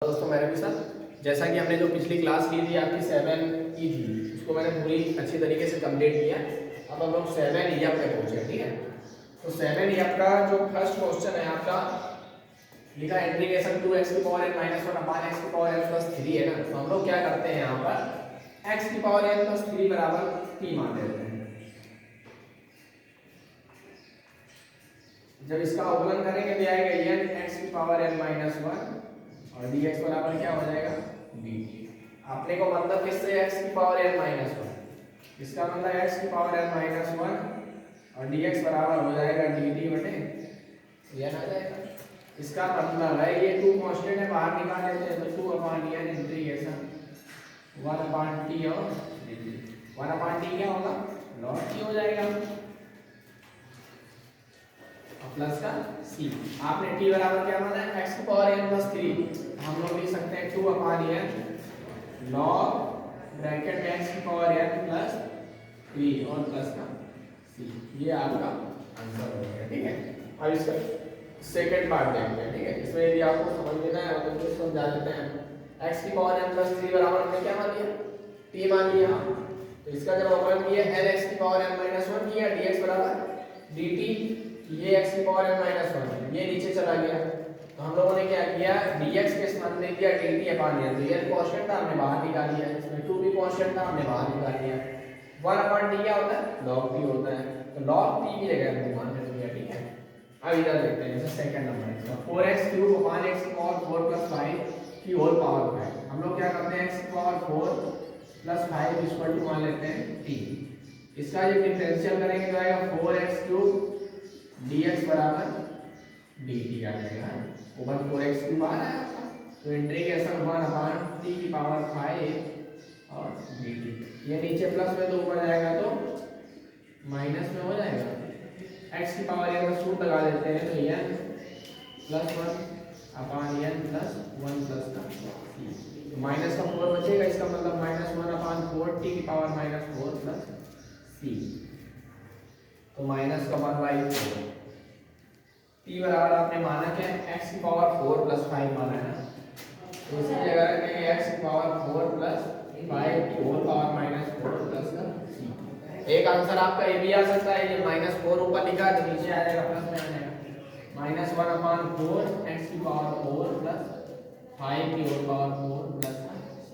दोस्तों मेरे भी साथ जैसा कि हमने जो पिछली क्लास ली थी आपकी 7 की थी, उसको मैंने पूरी अच्छी तरीके से कंप्लीट किया। अब हम लोग 7 ईएफ पे पहुंचे, ठीक है। तो 7 ईएफ का जो फर्स्ट क्वेश्चन है आपका लिखा इंटीग्रेशन 2x की पावर n माइनस 1 अपान x की पावर n प्लस 3 है ना। तो हम लोग क्या करते हैं यहाँ पर x की पावर n प्लस 3 बराबर t मान लेते हैं। जब इसका अवकलन करेंगे तो आएगा n x की पावर n माइनस 1 और dx बराबर क्या हो जाएगा dt। आपने को मतलब किससे x की पावर n माइनस 1, इसका मतलब x की पावर n माइनस 1 और dx बराबर हो जाएगा dt बटे n आ जाएगा। इसका मतलब है ये 2 कांस्टेंट है, बाहर निकाल लेते हैं तो 2 upon n integration 1 upon t और dt। 1 अपॉन t क्या होगा log t हो जाएगा प्लस का c। आपने t बराबर क्या माना है x की पावर n प्लस 3, हम लोग लिख सकते हैं 2 अपॉन n log ब्रैकेट में x की पावर n प्लस 3 और प्लस का c। ये आपका आंसर हो गया, ठीक है। अब इसका सेकंड पार्ट देखते हैं, ठीक है। इसमें यदि आपको समझ लेना है तो कुछ समझा देते हैं। x की पावर n प्लस 3 बराबर हमने क्या मान लिया t मान लिया। तो इसका जब अवकलन किया lx की पावर n माइनस 1 किया dx बराबर dt। ये x की पावर n माइनस 1 ये नीचे चला गया तो हम लोगों ने क्या किया dx के स्थान में दिया dt अपॉन n। तो ये कांस्टेंट था हमने बाहर निकाल लिया, इसमें 2 भी कांस्टेंट था हमने बाहर निकाल लिया। 1 अपॉन t क्या होता है log t होता है, तो log t की जगह हमने मान ले लिया, ठीक है। अब इधर देखते हैं जैसे सेकंड नंबर इसका 4x क्यूब अपॉन x की पावर 4 प्लस 5 की होल पावर 5। हम लोग क्या करते हैं x की पावर 4 प्लस 5 इक्वल टू मान लेते हैं t। इसका जब डिफरेंशियल करेंगे तो आएगा 4x क्यूब dx बराबर dt आ जाएगा। ऊपर 4x क्यूब आ रहा है तो इंटीग्रेशन 1 अपॉन t की पावर 5 और dt। ये नीचे प्लस में तो ऊपर जाएगा तो माइनस में हो जाएगा। x की पावर n का सूत्र लगा देते हैं तो n plus 1 upon n plus 1 plus का c। तो माइनस का 4 बचेगा, इसका मतलब माइनस 1 अपॉन 4 t की पावर माइनस 4 प्लस c। तो माइनस का 1/4 t बराबर आपने माना क्या x की पावर 4 प्लस 5 माना है ना, तो इसी जगह रखेंगे x की पावर 4 प्लस 5 की होल पावर माइनस 4 प्लस का c। एक आंसर आपका ये भी आ सकता है, ये माइनस 4 ऊपर लिखा है तो नीचे आ जाएगा प्लस में आ जाएगा माइनस 1 अपॉन 4 x की पावर 4 प्लस 5 की होल पावर 4 प्लस c।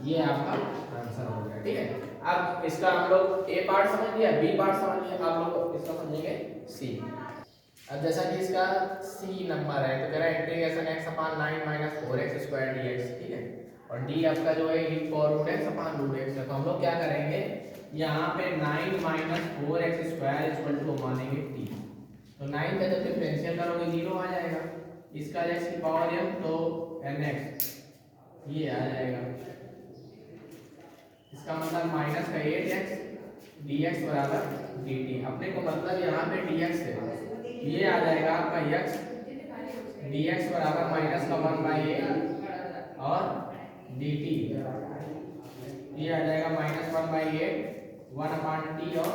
ये आपका आंसर हो गया, ठीक है। अब इसका हम लोग ए पार्ट समझ लिया, बी पार्ट समझ लिया, आप लोग इसका समझेंगे सी। अब जैसा कि इसका सी नंबर है तो कह रहा है integration x upon 9 minus 4x square dx, ठीक है। और d आपका जो है e power root x upon root x है। तो हम लोग क्या करेंगे यहाँ पे 9 minus 4x square equal to मानेंगे t। तो 9 का जब डिफरेंशियल करोगे 0 आ जाएगा, इसका x की पावर m तो nx ये आ जाएगा। इसका मतलब माइनस का 8x dx बराबर dt। अपने को मतलब यहाँ पे dx है, ये आ जाएगा आपका x dx बराबर माइनस का 1/8 और dt ये आ जाएगा माइनस 1/8 1 अपॉन t और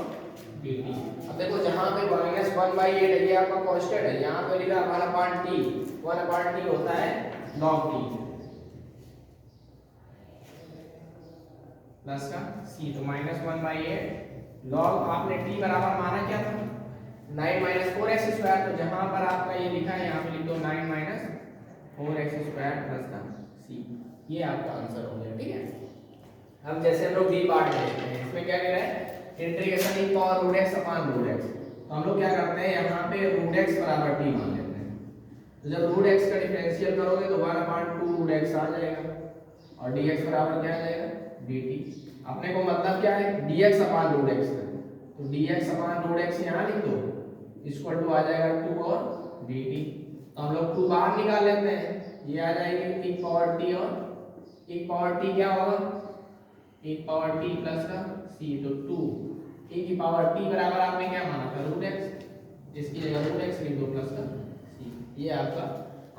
dt। अब देखो जहाँ पे माइनस 1/8 है ये आपका कांस्टेंट है, यहाँ पे लिखा 1 अपॉन t, 1 अपॉन t होता है log t प्लस का c। तो माइनस 1/8 log आपने t बराबर माना क्या था 9 माइनस 4x स्क्वायर। तो जहाँ पर आपका ये लिखा है यहाँ पे लिख दो 9 माइनस 4x स्क्वायर प्लस का c। ये आपका आंसर हो गया, ठीक है। अब जैसे हम लोग बी पार्ट में देखते हैं, इसमें क्या कह रहा है integration E power root x upon root x। तो हम लोग क्या करते हैं यहाँ पे रूट x बराबर t मान लेते हैं। तो जब रूट x का डिफरेंशियल करोगे तो 1 अपॉन 2 रूट x आ जाएगा और dx बराबर क्या आ जाएगा dt। अपने को मतलब क्या है dx अपॉन रूट x है, तो dx अपॉन रूट x यहाँ लिख दो इक्वल टू आ जाएगा 2 और dt। तो हम लोग 2 बाहर निकाल लेते हैं, ये आ जाएगी e पावर t और e पावर t क्या होगा e पावर t प्लस का c। तो 2 e की पावर t बराबर आपने क्या माना था रूट x, इसकी जगह रूट x लिख दो प्लस का c। ये आपका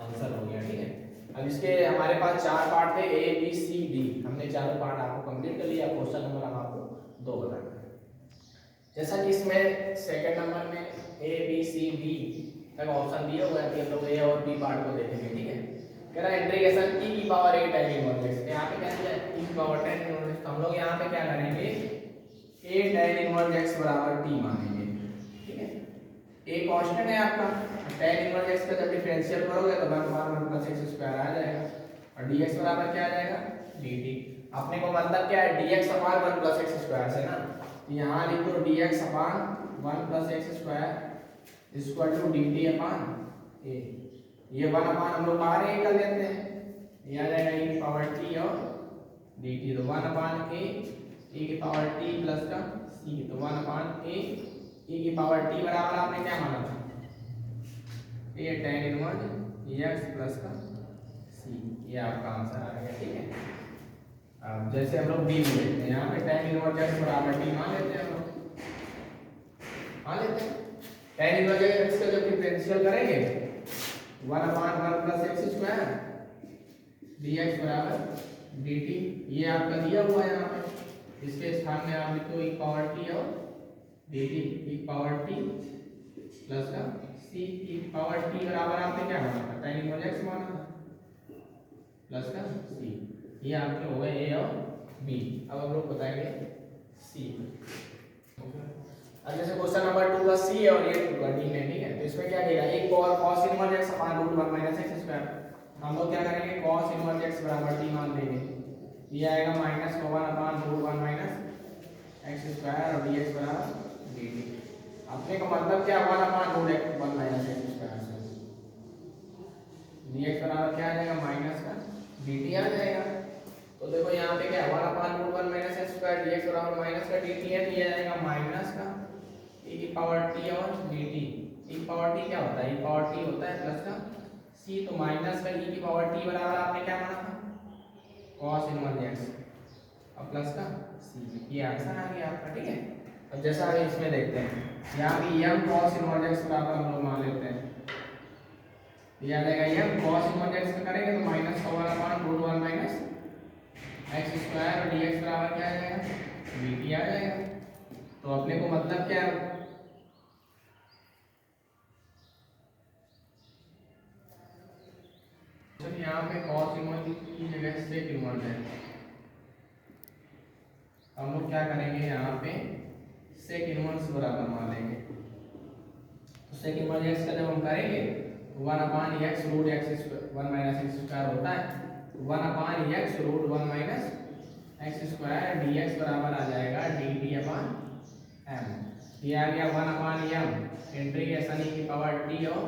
आंसर हो गया, ठीक है। अब इसके हमारे पास 4 पार्ट थे a b c d, हमने चारों पार्ट आपको कंप्लीट कर लिया। क्वेश्चन नंबर हम आपको 2 बताएंगे। जैसा कि इसमें सेकंड नंबर में a b c d तक ऑप्शन दिए हुए हैं कि हम लोग a और b पार्ट को देखेंगे, ठीक है। कह रहा है इंटीग्रेशन e की power a tan inverse x। यहाँ पे क्या दिया है e की पावर tan इनवर्स x। तो हम लोग यहाँ पे क्या करेंगे a tan इनवर्स x बराबर t मानेंगे। ठीक है, a कांस्टेंट है आपका, tan इनवर्स x का जब डिफरेंशियल करोगे तो 1/1 + x स्क्वायर आ जाएगा और dx बराबर क्या आ जाएगा dt। अपने को मतलब क्या है dx/1 + x स्क्वायर से ना, यहाँ लिख दो dx/1 + x स्क्वायर = dt/a। ये 1/, हम लोग बाहर ए कर लेते हैं, ये आ जाएगा e की पावर t और dt। तो 1/a e की पावर t प्लस का c, तो 1/a e की पावर t बराबर आपने क्या माना था a tan inverse x plus का c। ये आपका आंसर आ गया। ठीक है, अब जैसे हम लोग b लेते हैं, यहाँ पे tan इनवर्स x बराबर t मान लेते हैं, हम लोग मान लेते हैं। tan इनवर्स x का जब डिफरेंशियल करेंगे 1/1 + x स्क्वायर dx बराबर dt। ये आपका दिया हुआ है यहाँ पे, इसके स्थान में आप लिखो e पावर t और dt, e power t plus का c। e पावर t बराबर आपने क्या माना था tan इनवर्स x माना था प्लस का c। ये आपके हो गए a और b। अब हम लोग बताएंगे c। अब जैसे क्वेश्चन नंबर 2 का c है और ये 2 का d है। ठीक है, तो इसमें क्या कहेगा एक cos inverse x √1 - x square. हम लोग क्या करेंगे cos इनवर्स x बराबर t मान देंगे, ये आएगा -1/√1 - x स्क्वायर और dx बराबर dt। अपने को मतलब क्या 1/√1 - x स्क्वायर से dx बराबर क्या आ जाएगा माइनस का dt आ जाएगा। तो देखो यहाँ पे क्या 1/√1 - x स्क्वायर dx बराबर माइनस का dt है, तो ये आ जाएगा माइनस का e की पावर t और dt। e की पावर t क्या होता है, e की पावर t होता है प्लस का c। तो माइनस का e की पावर t बराबर आपने क्या माना था cos इनवर्स x और प्लस का c। ये आंसर आ गया आपका। ठीक है, अब जैसा आगे इसमें देखते हैं, यहाँ भी m cos इनवर्स x बराबर हम लोग मान लेते हैं, ये आ जाएगा m cos इनवर्स x का करेंगे तो -1/√1 - x स्क्वायर और dx बराबर क्या आ जाएगा dt आ जाएगा। तो अपने को मतलब क्या यहाँ पे cos इनवर्स की जगह sec इनवर्स है, हम लोग क्या करेंगे यहाँ पे sec इनवर्स बराबर मान लेंगे। तो sec इनवर्स x का जब हम करेंगे 1/x √1 - x स्क्वायर होता है, 1/x √1 - x स्क्वायर dx बराबर आ जाएगा dt/m। ये आ गया 1/m इंटीग्रेशन e की पावर t और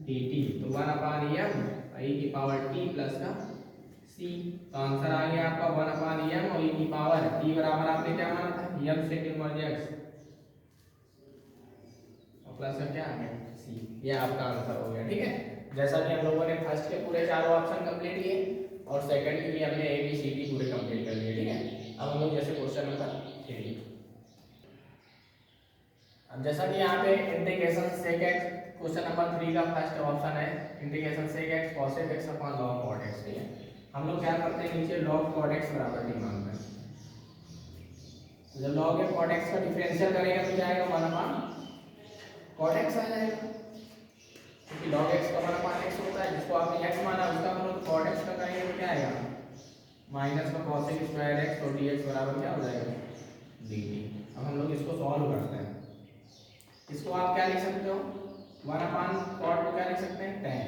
dt। तो 1/m e की पावर t प्लस का c। तो आंसर आ गया आपका 1/m और e की पावर t बराबर आपने क्या माना था m sec इनवर्स x और प्लस का क्या आ गया c। ये आपका आंसर हो गया। ठीक है, जैसा कि हम लोगों ने फर्स्ट के पूरे चारों ऑप्शन कंप्लीट किए और सेकंड के भी हमने a b c d पूरे कंप्लीट कर लिए। ठीक है, अब हम लोग जैसे क्वेश्चन नंबर 3। अब जैसा कि यहाँ पे integration sec x question number 3 का फर्स्ट ऑप्शन है integration sec x cos x upon log cot x। ठीक है, हम लोग क्या करते हैं नीचे log cot x बराबर t मानते हैं। तो जब log cot x का डिफरेंशियल करेंगे तो क्या आएगा 1/cot x आ जाएगा, क्योंकि log x का 1/x होता है, जिसको आपने x माना उसका हम लोग cot x का करेंगे तो क्या आएगा माइनस का cos स्क्वायर x और dx बराबर क्या हो जाएगा dt। अब हम लोग इसको सॉल्व करते हैं, इसको आप क्या लिख सकते हो 1/cot को क्या लिख सकते हैं tan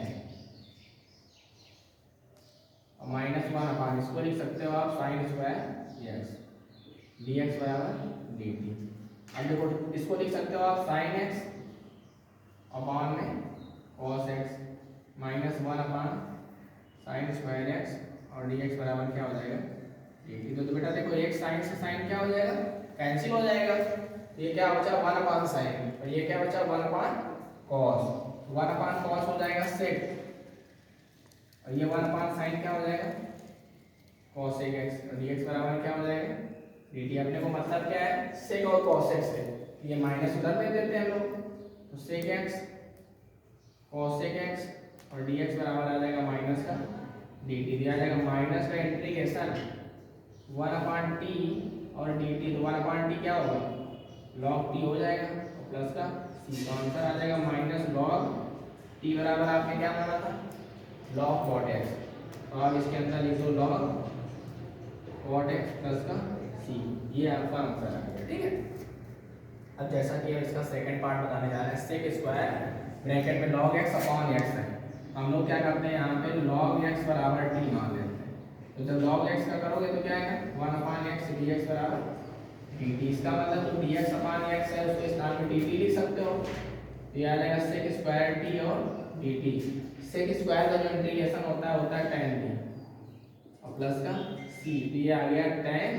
और -1/, इसको लिख सकते हो आप sin स्क्वायर x dx बराबर dt। अब देखो इसको लिख सकते हो आप sin x अपॉन में cos x -1/sin square x और dx बराबर क्या हो जाएगा dt। तो बेटा देखो एक sin से sin क्या हो जाएगा कैंसिल हो जाएगा, ये क्या बचा 1/sin और ये क्या बचा 1/cos। 1/cos हो जाएगा sec और ये 1/sin क्या हो जाएगा cos x और dx बराबर क्या हो जाएगा dt। अपने को मतलब क्या है sec और cos x है, ये माइनस उधर में देते हैं हम लोग, तो sec x cos x और dx बराबर आ जाएगा माइनस का dt। दिया जाएगा माइनस का इंटीग्रेशन 1/t और dt। तो 1/t क्या होगा log t हो जाएगा और प्लस का c। तो आंसर आ जाएगा माइनस log t बराबर आपने क्या माना था log cot x। तो आप इसके अंदर लिख दो log cot x प्लस का c, ये आपका आंसर आ गया। ठीक है, अब जैसा कि हम इसका सेकंड पार्ट बताने जा रहे हैं, sec स्क्वायर ब्रैकेट में log x अपॉन x है। हम लोग क्या करते हैं यहाँ पे log x बराबर t मान लेते हैं। तो जब log x का करोगे तो क्या है 1 अपान x dx बराबर dt। इसका मतलब जो dx अपान x है उसके स्थान पे dt लिख सकते हो। तो ये आ जाएगा sec स्क्वायर t और dt। sec स्क्वायर का जो इंटीग्रेशन होता है tan t और प्लस का c। तो ये आ गया tan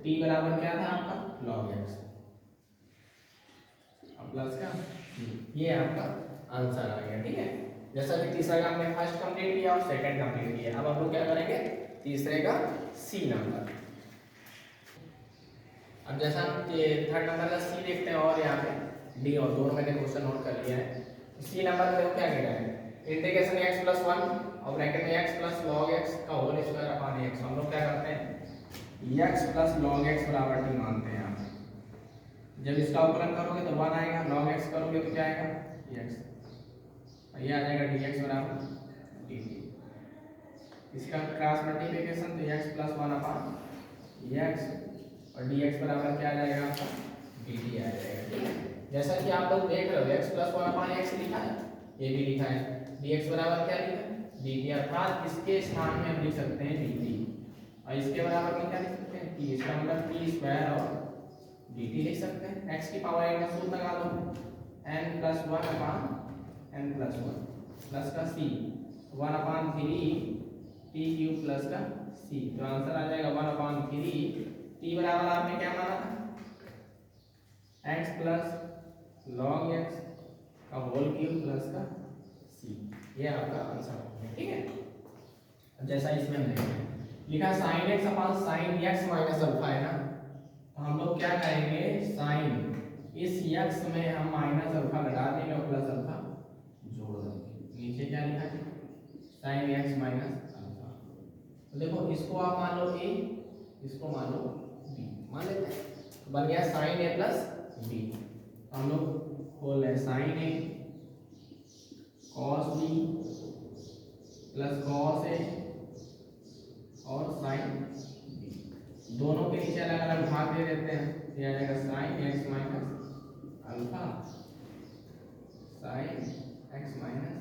t बराबर क्या था आपका log x और प्लस का c। ये आपका आंसर आ गया। ठीक है, जैसा कि तीसरा का हमने फर्स्ट कंप्लीट किया और सेकंड कंप्लीट किया, अब हम लोग क्या करेंगे तीसरे का सी नंबर। अब जैसा हम थर्ड नंबर का सी देखते हैं और यहाँ पे डी और दोनों मैंने क्वेश्चन नोट कर लिया है। सी नंबर में क्या कह रहा है इंटीग्रेशन x प्लस 1 और ब्रैकेट में x प्लस log x का होल स्क्वायर अपॉन x। हम लोग क्या करते हैं x प्लस log x बराबर t मानते हैं यहाँ पे। जब इसका अवकलन करोगे तो 1 आएगा, log x करोगे तो क्या आएगा x, ये आ जाएगा dx बराबर dt। इसका क्रॉस मल्टीप्लिकेशन तो x प्लस 1 अपान x और dx बराबर क्या आ जाएगा आपका dt आ जाएगा। ठीक है, जैसा कि आप लोग देख रहे हो x प्लस 1 अपान x लिखा है, ये भी लिखा है, dx बराबर क्या लिखा है dt, अर्थात इसके स्थान में हम लिख सकते हैं dt और इसके बराबर में क्या लिख सकते हैं t। इसका मतलब t स्क्वायर और dt लिख सकते हैं। x की पावर n का सूत्र लगा लो n प्लस 1 अपान n प्लस 1 प्लस का c 1 अपान 3 t क्यूब प्लस का c। तो आंसर आ जाएगा 1 अपान 3 t बराबर आपने क्या माना था x प्लस log x का होल क्यूब प्लस का c, ये आपका आंसर हो गया। ठीक है, अब जैसा इसमें हमने लिखा sin x अपान sin x माइनस अल्फा है ना, तो हम लोग क्या करेंगे sin इस x में हम माइनस अल्फा घटा देंगे और प्लस अल्फा जोड़ देंगे। नीचे क्या लिखा है sin x माइनस अल्फा। तो देखो इसको आप मान लो a, इसको मान लो b, मान लेते हैं तो बन गया sin a प्लस b। हम लोग खोल रहे sin a cos b plus cos a और sin b, दोनों के नीचे अलग अलग भाग दे देते हैं। ये आ जाएगा sin x minus alpha sin x minus,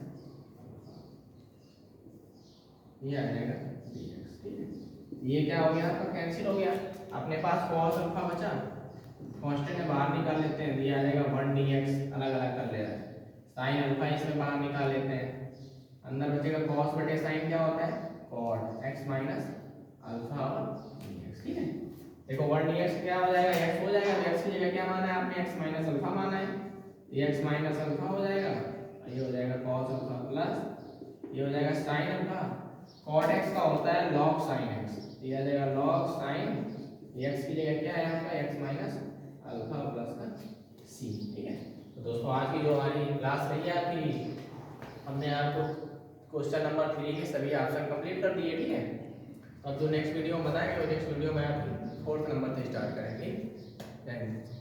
ये आ जाएगा dx। ठीक है, ये क्या हो गया आपका कैंसिल हो गया, अपने पास cos अल्फा बचा, कांस्टेंट में बाहर निकाल लेते हैं, ये आ जाएगा 1 dx, अलग अलग कर ले रहा है। sin अल्फा इसमें बाहर निकाल लेते हैं, अंदर बचेगा cos बटे sin क्या होता है cot x माइनस अल्फा और dx। ठीक है, देखो 1 dx क्या हो जाएगा x हो जाएगा, तो x की जगह क्या माना है आपने x माइनस अल्फा माना है, ये x माइनस अल्फा हो जाएगा, ये हो जाएगा cos अल्फा प्लस ये हो जाएगा sin अल्फा। cot x का होता है log sin x, ये आ जाएगा log sin, x की जगह क्या है आपका x माइनस अल्फा प्लस का c। ठीक है, तो दोस्तों आज की जो हमारी क्लास रही है आपकी, हमने आपको क्वेश्चन नंबर 3 के सभी ऑप्शन कंप्लीट कर दिए। ठीक है, अब जो नेक्स्ट वीडियो में बताएंगे वो नेक्स्ट वीडियो में आपकी 4th नंबर से स्टार्ट करेंगे। Thank you.